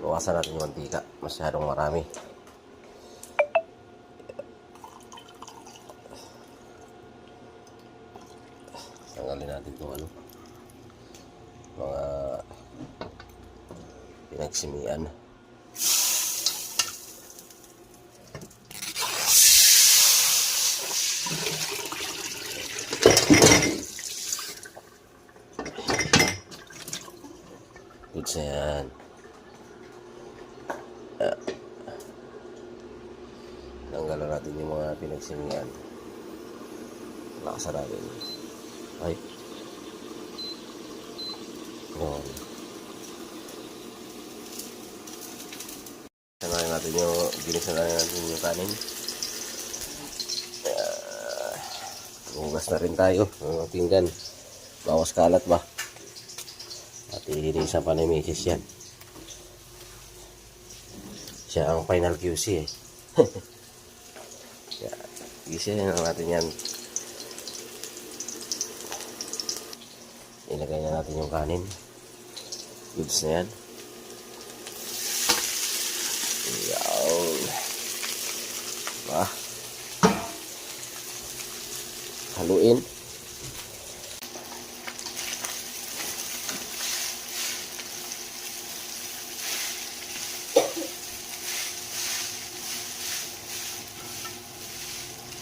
Bawasan natin yung mantika. Masyadong marami. Tanggalin natin itong ano, mga pinagsimian. Goods na yan. Tanggalan natin yung mga pinagsimian. Lakasan natin. Ay. Yun. Sanayin natin yung kanin. Hugas na rin tayo. Ang pinggan. Bawas kalat ba? At ilinisan pa ni Mrs. yan. Siya ang final QC eh. Isa na natin yan. Ilagay na natin yung kanin. Goods na yan. Yawn. Haluin.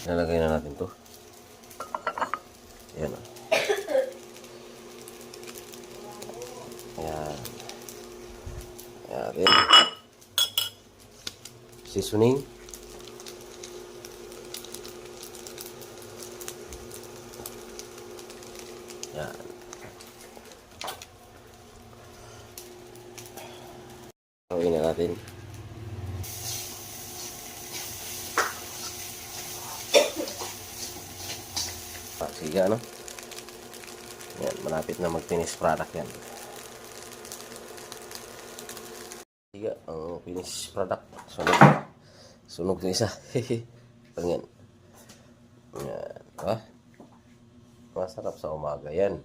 Nalagay na natin to. Ayan o. Ayan. Ayan. Seasoning. Ayan. Gawin na natin. Sige ano. Yan, malapit na mag-finish product yan. Sige, ang finish product. Sunog na isa. Ganyan. Yan. Masarap sa umaga yan.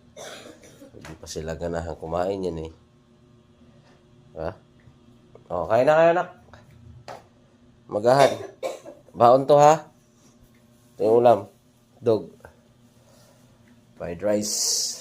Hindi pa sila ganahan kumain yan eh. Kain na kayo anak. Magahan. Baon to ha. Ito yung ulam. Dog. Fried rice.